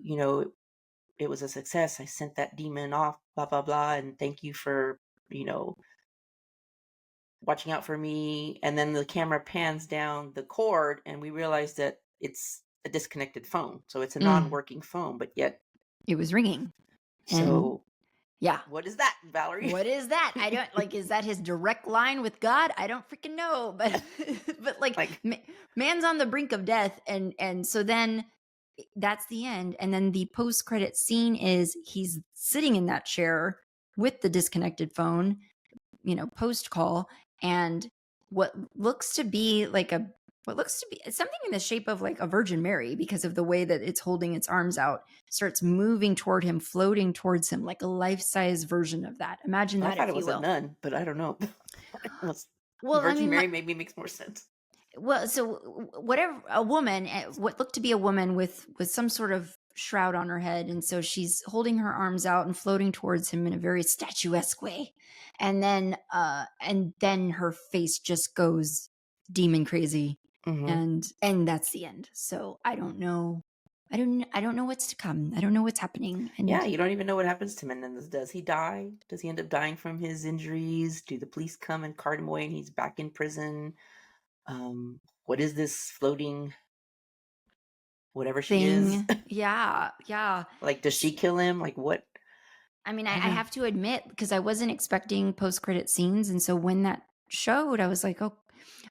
B: It was a success. I sent that demon off, blah, blah, blah. And thank you for, watching out for me. And then the camera pans down the cord and we realize that it's a disconnected phone. So it's a non-working phone, but yet
A: it was ringing.
B: So
A: yeah.
B: What is that, Valerie?
A: What is that? I don't is that his direct line with God? I don't freaking know. But man's on the brink of death. And so then that's the end. And then the post-credit scene is he's sitting in that chair with the disconnected phone, post call, and what looks to be something in the shape of like a Virgin Mary, because of the way that it's holding its arms out, starts moving toward him, floating towards him like a life-size version of that. Imagine that.
B: I thought it was a nun, but I don't know. Virgin Mary maybe makes more sense.
A: Well, so whatever, a woman, what looked to be a woman with some sort of shroud on her head. And so she's holding her arms out and floating towards him in a very statuesque way. And then her face just goes demon crazy. Mm-hmm. And that's the end. So I don't know. I don't know what's to come. I don't know what's happening.
B: And yeah, you don't even know what happens to Menendez. Does he die? Does he end up dying from his injuries? Do the police come and cart him away and he's back in prison? What is this floating whatever she is?
A: Yeah.
B: Like, does she kill him? Like, what?
A: I mean, I have to admit, because I wasn't expecting post-credit scenes, and so when that showed, I was like, oh,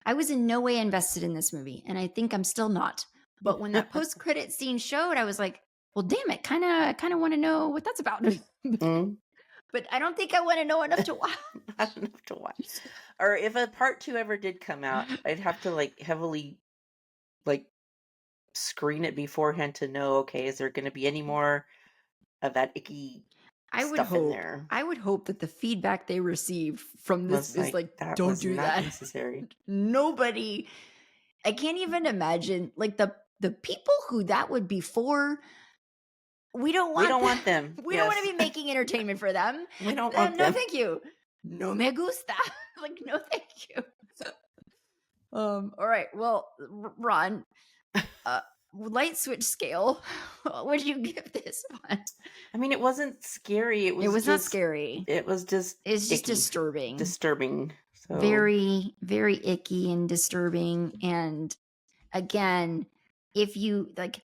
A: I was in no way invested in this movie, and I think I'm still not. But when that post-credit scene showed, I was like, well, damn it, kind of want to know what that's about. Mm-hmm. But I don't think I want to know enough to watch.
B: Not enough to watch. Or if a part 2 ever did come out, I'd have to heavily screen it beforehand to know, okay, is there going to be any more of that icky stuff in there.
A: I would hope that the feedback they receive from this is like,
B: that
A: don't
B: was
A: do
B: not
A: that.
B: necessary.
A: Nobody, I can't even imagine, like the people who that would be for. We don't want them. We don't want to be making entertainment for them.
B: We don't want them.
A: No, thank you. No me gusta. Like, no, thank you. All right. Well, Ron, light switch scale. What would you give this one?
B: I mean, it wasn't scary. It was
A: not scary.
B: It was just.
A: It's just
B: icky.
A: disturbing.
B: Disturbing. So.
A: Very, very icky and disturbing. And again, if you like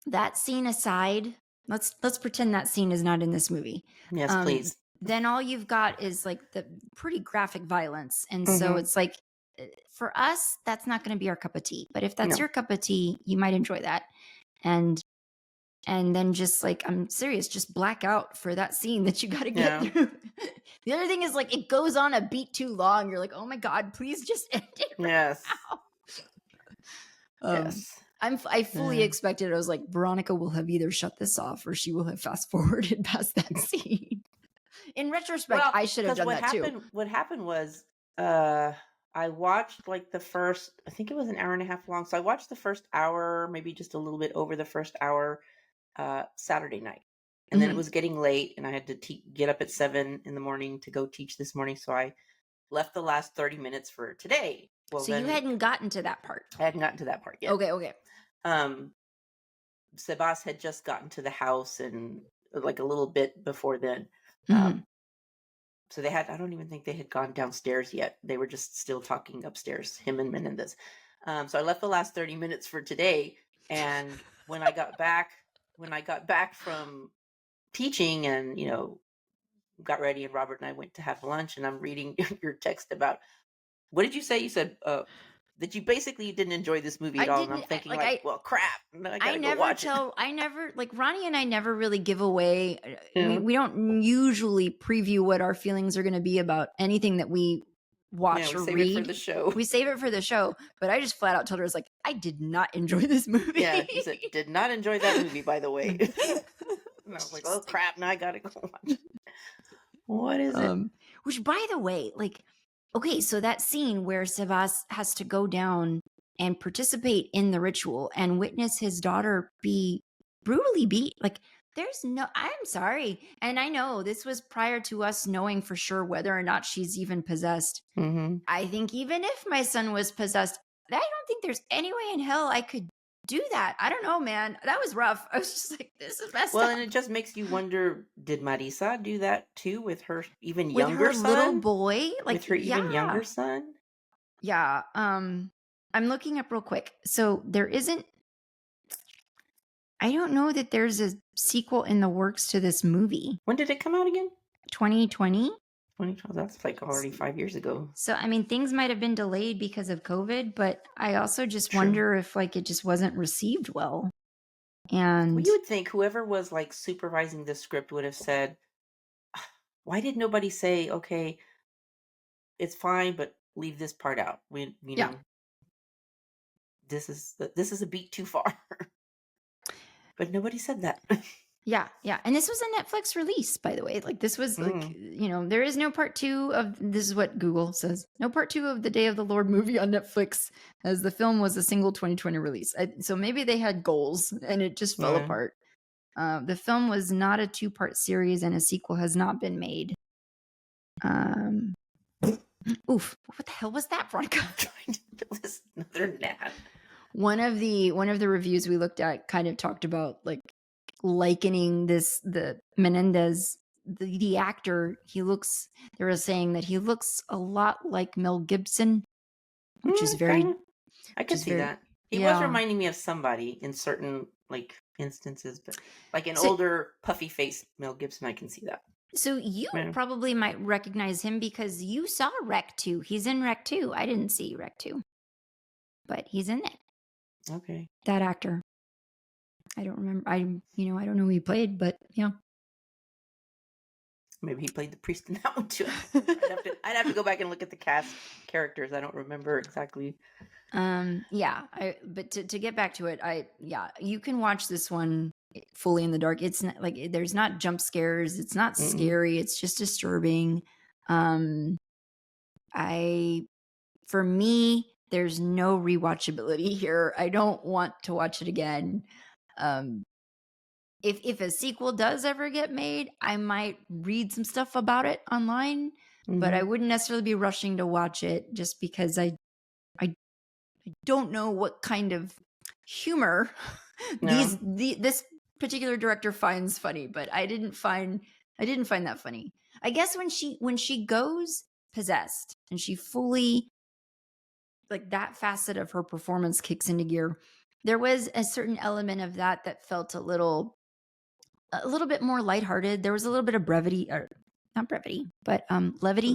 A: that scene aside, let's pretend that scene is not in this movie.
B: Yes, please.
A: Then all you've got is like the pretty graphic violence. And so it's like, for us, that's not going to be our cup of tea. But if that's your cup of tea, you might enjoy that. And then just like, I'm serious, just black out for that scene that you got to get through. The other thing is like, it goes on a beat too long. You're like, oh my God, please just end it right now.
B: Yes.
A: I fully expected, I was like, Veronica will have either shut this off or she will have fast forwarded past that scene. In retrospect, I should have done that too.
B: What happened was, I watched like the first, I think it was an hour and a half long. So I watched the first hour, maybe just a little bit over the first hour, Saturday night. And then it was getting late and I had to get up at 7 a.m. to go teach this morning. So I left the last 30 minutes for today. Well,
A: so you hadn't gotten to that part.
B: I hadn't gotten to that part yet.
A: Okay.
B: Sebas had just gotten to the house and like a little bit before then. So I don't even think they had gone downstairs yet. They were just still talking upstairs, him and Menendez. So I left the last 30 minutes for today. And when I got back from teaching and, got ready and Robert and I went to have lunch and I'm reading your text about, what did you say? You said, that you basically didn't enjoy this movie at all. And I'm thinking well, crap. I never watch it.
A: Like Ronnie and I never really give away. We don't usually preview what our feelings are going to be about anything that we watch or read.
B: We save it for the show.
A: We save it for the show. But I just flat out told her, I was like, I did not enjoy this movie.
B: Yeah, he said, did not enjoy that movie, by the way. And I was like, oh crap, now I got to go watch it. What is it?
A: Which, by the way, like, okay, so that scene where Sebas has to go down and participate in the ritual and witness his daughter be brutally beat. Like, I'm sorry. And I know this was prior to us knowing for sure whether or not she's even possessed. I think even if my son was possessed, I don't think there's any way in hell I could do that. I don't know, man. That was rough. I was just like, this is messed up.
B: Well, and it just makes you wonder, did Marisa do that too with her even younger son?
A: Little boy? Like,
B: with her even younger son?
A: Yeah. I'm looking up real quick. So there isn't, I don't know that there's a sequel in the works to this movie.
B: When did it come out again?
A: 2020.
B: 2012, that's like already 5 years ago.
A: So, I mean, things might have been delayed because of COVID, but I also just wonder if like it just wasn't received well. And
B: you would think whoever was like supervising the script would have said, why did nobody say, okay, it's fine, but leave this part out. We know, this is a beat too far. But nobody said that.
A: Yeah. And this was a Netflix release, by the way. Like, this was like, there is no part 2 of, this is what Google says, no part 2 of the Day of the Lord movie on Netflix, as the film was a single 2020 release. So maybe they had goals and it just fell apart. The film was not a 2-part series and a sequel has not been made. Oof. What the hell was that, Veronica?
B: I'm trying to listen to another gnat.
A: One of the reviews we looked at kind of talked about like likening the Menendez, the actor. They were saying that he looks a lot like Mel Gibson, which is very,
B: I could see that. He was reminding me of somebody in certain like instances, but like an older puffy faced Mel Gibson, I can see that.
A: So you probably might recognize him because you saw Rec 2. He's in Rec 2. I didn't see Rec 2, but he's in it.
B: Okay.
A: That actor. I don't remember. I don't know who he played, but yeah.
B: Maybe he played the priest in that one too. I'd have to go back and look at the cast characters. I don't remember exactly.
A: But to get back to it, you can watch this one fully in the dark. It's not like there's not jump scares. It's not scary. It's just disturbing. For me, there's no rewatchability here. I don't want to watch it again. If a sequel does ever get made, I might read some stuff about it online, but I wouldn't necessarily be rushing to watch it just because I don't know what kind of humor this particular director finds funny, but I didn't find that funny. I guess when she goes possessed and she fully, like, that facet of her performance kicks into gear, there was a certain element of that felt a little bit more lighthearted. There was a little bit of brevity, or not brevity, but levity.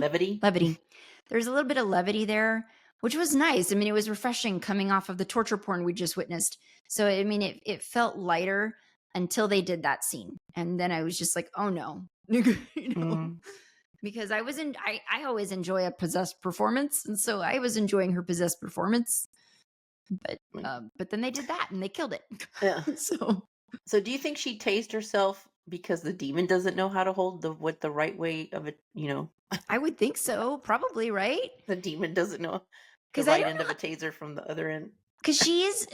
A: There's a little bit of levity there, which was nice. I mean, it was refreshing coming off of the torture porn we just witnessed. So, I mean, it felt lighter until they did that scene. And then I was just like, oh no, because I always enjoy a possessed performance. And so I was enjoying her possessed performance, but then they did that and they killed it.
B: Yeah. So do you think she tased herself because the demon doesn't know how to hold the right way of it,
A: I would think so, probably, right?
B: The demon doesn't know the right end of a taser from the other end.
A: Because she is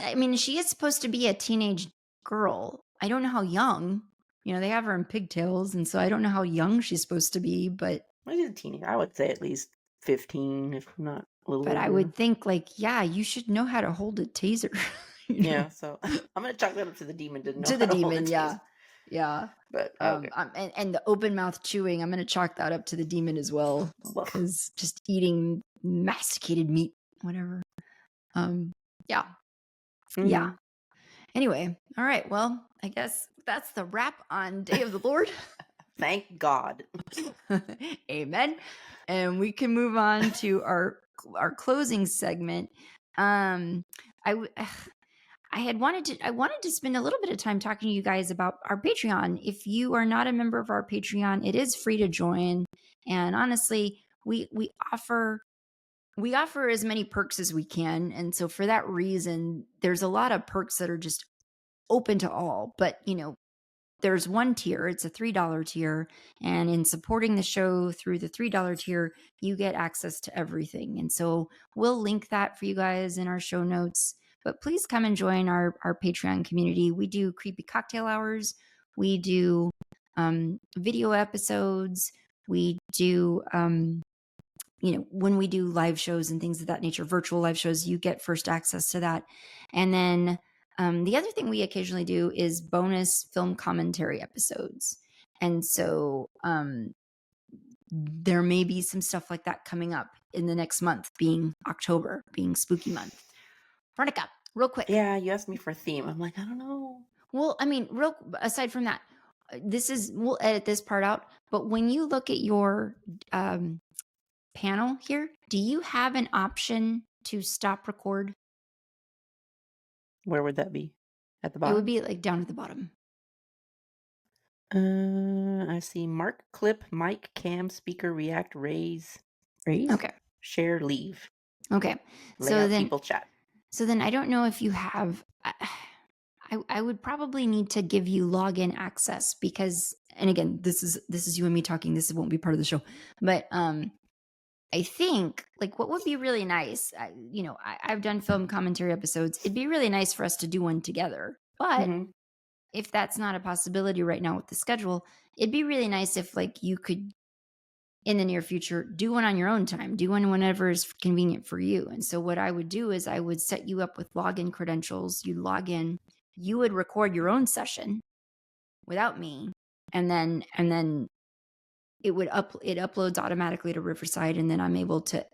A: supposed to be a teenage girl. I don't know how young. They have her in pigtails, and so I don't know how young she's supposed to be, but
B: she's a teenager. I would say at least 15, if not a little older.
A: I would think, like, yeah, you should know how to hold a taser.
B: Yeah, so I'm gonna chalk that up to the demon. Didn't know to the demon,
A: yeah.
B: But
A: and the open mouth chewing, I'm gonna chalk that up to the demon as well, because just eating masticated meat, whatever. Yeah. Anyway, all right. Well, I guess that's the wrap on Day of the Lord.
B: Thank God.
A: Amen. And we can move on to our closing segment. I wanted to spend a little bit of time talking to you guys about our Patreon. If you are not a member of our Patreon, it is free to join. And honestly, we offer as many perks as we can. And so for that reason, there's a lot of perks that are just open to all. But, there's one tier, it's a $3 tier. And in supporting the show through the $3 tier, you get access to everything. And so we'll link that for you guys in our show notes. But please come and join our Patreon community. We do creepy cocktail hours. We do video episodes. We do, when we do live shows and things of that nature, virtual live shows, you get first access to that. And then the other thing we occasionally do is bonus film commentary episodes. And so there may be some stuff like that coming up in the next month, being October, being spooky month. Veronica, real quick.
B: Yeah, you asked me for a theme. I'm like, I don't know.
A: Well, I mean, aside from that, we'll edit this part out. But when you look at your panel here, do you have an option to stop record?
B: Where would that be? At the bottom?
A: It would be like down at the bottom.
B: I see mark, clip, mic, cam, speaker, react, raise.
A: Okay.
B: Share, leave.
A: Okay.
B: So then people chat.
A: So then I don't know if you have, I would probably need to give you login access because, and again, this is you and me talking. This won't be part of the show, but I think like what would be really nice, I've done film commentary episodes. It'd be really nice for us to do one together, but if that's not a possibility right now with the schedule, it'd be really nice if like you could, in the near future, do one on your own time, do one whenever is convenient for you. And so what I would do is I would set you up with login credentials. You'd log in, you would record your own session without me. And then it uploads automatically to Riverside. And then I'm able to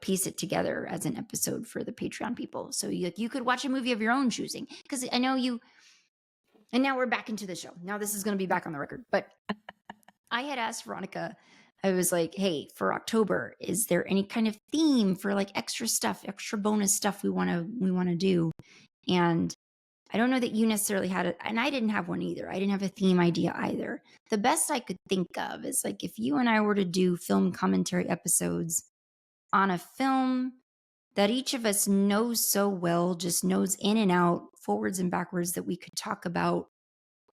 A: piece it together as an episode for the Patreon people. So you could watch a movie of your own choosing. Because I know you, and now we're back into the show. Now this is going to be back on the record. But I had asked Veronica, I was like, hey, for October, is there any kind of theme for like extra stuff, extra bonus stuff we want to do? And I don't know that you necessarily had it. And I didn't have one either. I didn't have a theme idea either. The best I could think of is like, if you and I were to do film commentary episodes on a film that each of us knows so well, just knows in and out, forwards and backwards, that we could talk about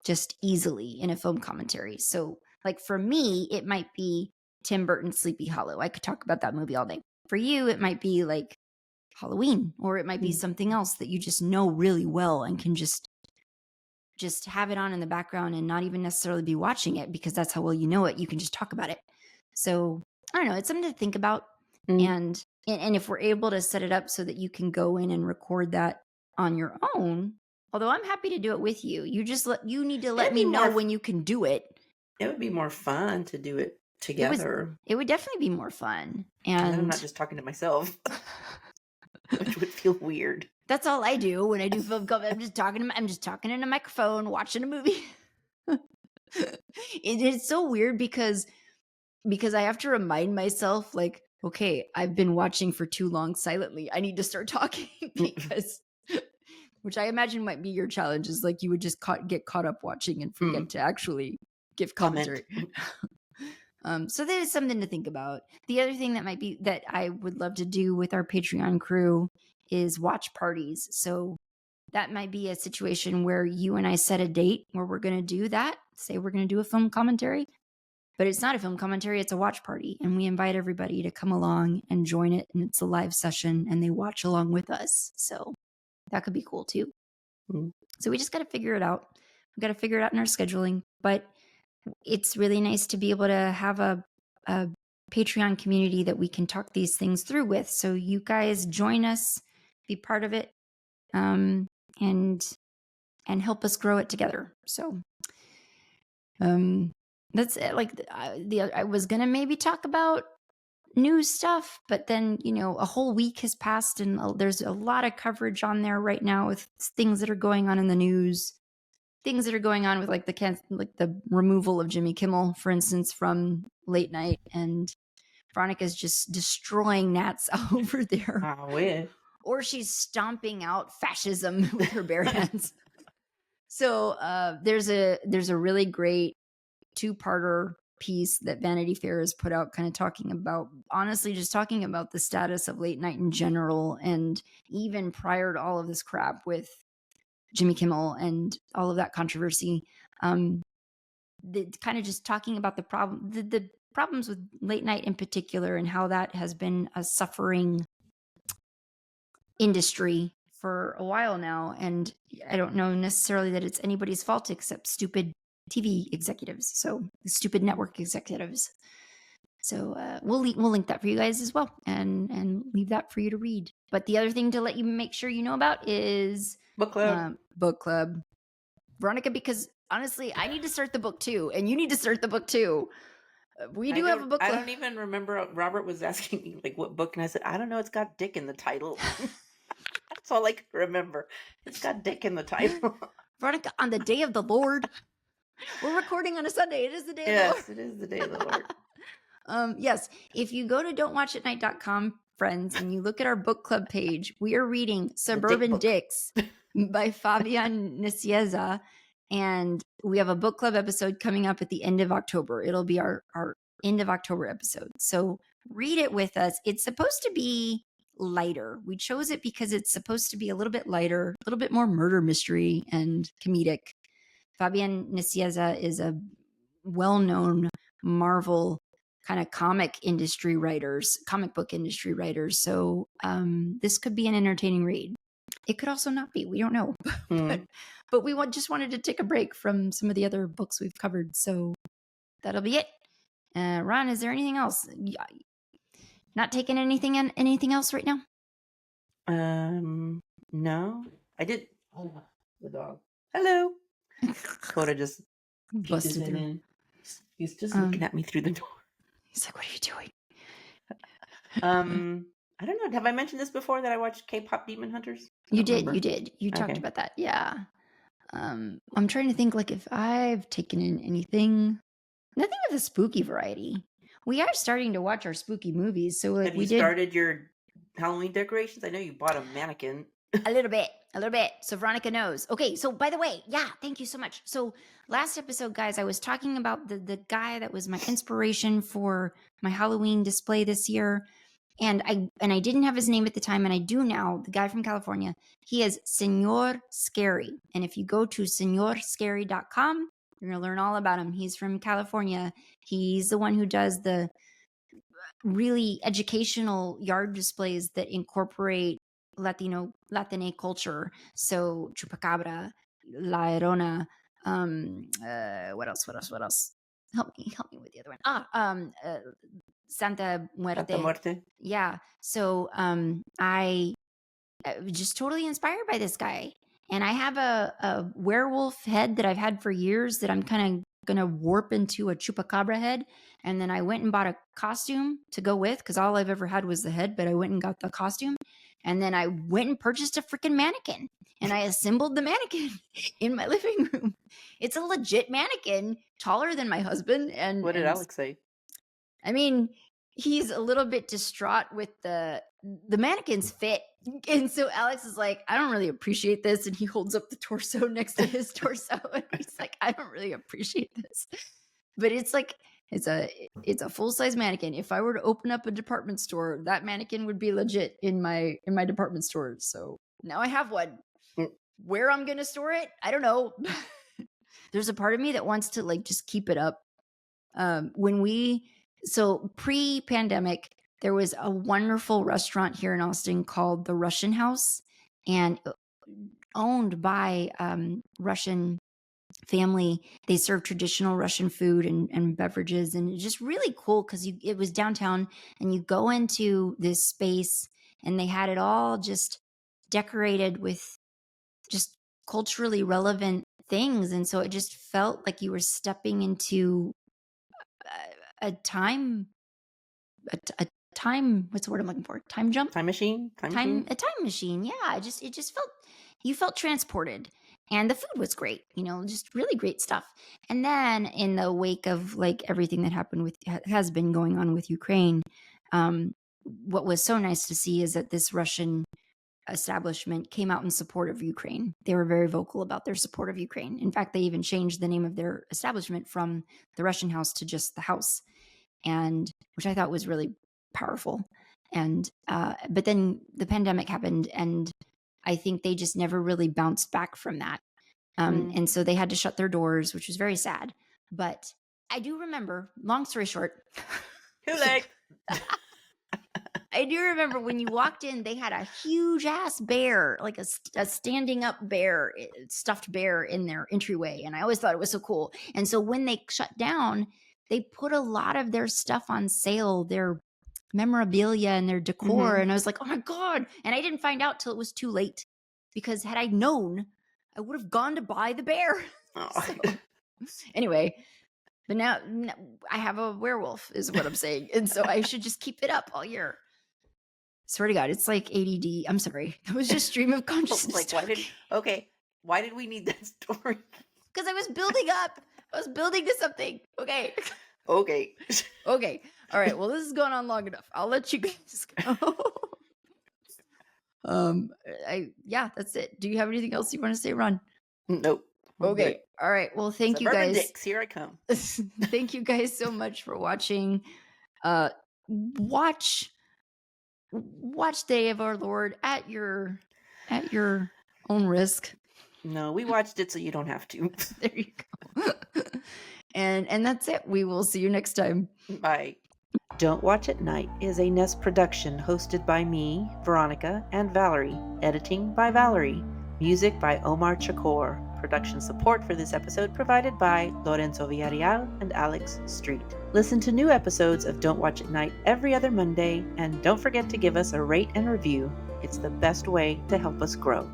A: just easily in a film commentary. So like for me, it might be Tim Burton's Sleepy Hollow. I could talk about that movie all day. For you, it might be like Halloween, or it might be something else that you just know really well and can just have it on in the background and not even necessarily be watching it because that's how well you know it. You can just talk about it. So I don't know. It's something to think about. And if we're able to set it up so that you can go in and record that on your own, although I'm happy to do it with you, you need to let me know when you can do it.
B: It would be more fun to do it together.
A: It would definitely be more fun.
B: And then I'm not just talking to myself, which would feel weird.
A: That's all I do when I do film commentary. I'm just talking in a microphone, watching a movie. It's so weird because I have to remind myself, like, okay, I've been watching for too long silently. I need to start talking because, which I imagine might be your challenge, is like you would just get caught up watching and forget to actually give commentary. So that is something to think about. The other thing that I would love to do with our Patreon crew is watch parties. So that might be a situation where you and I set a date where we're going to do that. Say we're going to do a film commentary. But it's not a film commentary, it's a watch party. And we invite everybody to come along and join it. And it's a live session and they watch along with us. So that could be cool too. So we just got to figure it out. We got to figure it out in our scheduling. But it's really nice to be able to have a Patreon community that we can talk these things through with. So you guys join us, be part of it, and help us grow it together. So that's it. Like I was going to maybe talk about news stuff, but then, a whole week has passed and there's a lot of coverage on there right now with things that are going on in the news, things that are going on with like the removal of Jimmy Kimmel, for instance, from late night, and Veronica's just destroying Nats over there.
B: I wish.
A: Or she's stomping out fascism with her bare hands. So there's a really great two-parter piece that Vanity Fair has put out, kind of talking about the status of late night in general, and even prior to all of this crap with Jimmy Kimmel and all of that controversy, kind of just talking about the problems with late night in particular, and how that has been a suffering industry for a while now. And I don't know necessarily that it's anybody's fault except stupid TV executives, so stupid network executives. So we'll link that for you guys as well, and leave that for you to read. But the other thing to let you make sure you know about is
B: book club.
A: Veronica, because honestly, I need to start the book too, and you need to start the book too. We do have a book club.
B: I don't even remember. Robert was asking me like what book, and I said, I don't know. It's got Dick in the title. That's all I can remember. It's got Dick in the title.
A: Veronica, on the day of the Lord. We're recording on a Sunday. It is the day of the Lord.
B: Yes, it is the day of the Lord.
A: Yes. If you go to don'twatchatnight.com, friends, and you look at our book club page, we are reading Suburban Dicks by Fabian Nicieza. And we have a book club episode coming up at the end of October. It'll be our end of October episode. So read it with us. It's supposed to be lighter. We chose it because it's supposed to be a little bit lighter, a little bit more murder mystery and comedic. Fabian Nicieza is a well-known Marvel kind of comic book industry writer. So this could be an entertaining read. It could also not be. We don't know. But we just wanted to take a break from some of the other books we've covered. So that'll be it. Ron, is there anything else? Not taking anything else right now?
B: No. I did. Oh, the dog. Hello. Coda just busted in. He's just looking at me through the door.
A: He's like, "What are you doing?"
B: I don't know. Have I mentioned this before that I watched K-pop Demon Hunters?
A: You did. You talked about that. Yeah. I'm trying to think like if I've taken in anything. Nothing of the spooky variety. We are starting to watch our spooky movies. So like
B: have you started your Halloween decorations? I know you bought a mannequin.
A: A little bit. So Veronica knows. Okay, so by the way, yeah, thank you so much. So last episode, guys, I was talking about the guy that was my inspiration for my Halloween display this year. And I didn't have his name at the time, and I do now. The guy from California, he is Senor Scary. And if you go to senorscary.com, you're going to learn all about him. He's from California. He's the one who does the really educational yard displays that incorporate Latine culture. So Chupacabra, La Llorona, what else? Help me with the other one. Santa Muerte.
B: Santa Muerte.
A: Yeah. So I was just totally inspired by this guy. And I have a werewolf head that I've had for years that I'm kind of going to warp into a chupacabra head. And then I went and bought a costume to go with, because all I've ever had was the head, but I went and got the costume. And then I went and purchased a freaking mannequin, and I assembled the mannequin in my living room. It's a legit mannequin, taller than my husband. And
B: what did Alex say?
A: I mean, he's a little bit distraught with the mannequin's fit. And so Alex is like, I don't really appreciate this. And he holds up the torso next to his torso. And he's like, I don't really appreciate this. But it's like, it's a full-size mannequin. If I were to open up a department store, that mannequin would be legit in my department store. So now I have one. Where I'm going to store it, I don't know. There's a part of me that wants to like just keep it up. So pre-pandemic, there was a wonderful restaurant here in Austin called the Russian House, and owned by Russian family. They serve traditional Russian food and beverages, and it's just really cool because it was downtown, and you go into this space and they had it all just decorated with just culturally relevant things. And so it just felt like you were stepping into a time, what's the word I'm looking for? Time jump?
B: Time machine?
A: A time machine. Yeah. It just felt, you felt transported, and the food was great, just really great stuff. And then in the wake of like everything that happened has been going on with Ukraine, what was so nice to see is that this Russian establishment came out in support of Ukraine. They were very vocal about their support of Ukraine. In fact, they even changed the name of their establishment from the Russian House to just the House, and which I thought was really powerful. And but then the pandemic happened, and I think they just never really bounced back from that. And so they had to shut their doors, which was very sad. But I do remember, long story short,
B: too late.
A: I do remember when you walked in, they had a huge ass bear, like a standing up bear, stuffed bear in their entryway. And I always thought it was so cool. And so when they shut down, they put a lot of their stuff on sale, their memorabilia and their decor. And I was like, oh my God. And I didn't find out till it was too late, because had I known, I would have gone to buy the bear.
B: Oh.
A: So, anyway, but now I have a werewolf is what I'm saying. And so I should just keep it up all year. Swear to God, it's like ADD. I'm sorry. It was just stream of consciousness.
B: Why did we need that story?
A: Because I was building up. I was building to something. Okay.
B: Okay.
A: All right. Well, this has gone on long enough. I'll let you guys go. Yeah, that's it. Do you have anything else you want to say, Ron?
B: Nope.
A: Okay. All right. Well, thank you guys.
B: Dicks, here I come.
A: Thank you guys so much for watching. Watch Day of Our Lord at your own risk.
B: No, we watched it so you don't have to.
A: There you go. And that's it. We will see you next time.
B: Bye. Don't Watch at Night is a Nest production hosted by me, Veronica, and Valerie. Editing by Valerie. Music by Omar Chakor. Production support for this episode provided by Lorenzo Villarreal and Alex Street. Listen to new episodes of Don't Watch at Night every other Monday, and don't forget to give us a rate and review. It's the best way to help us grow.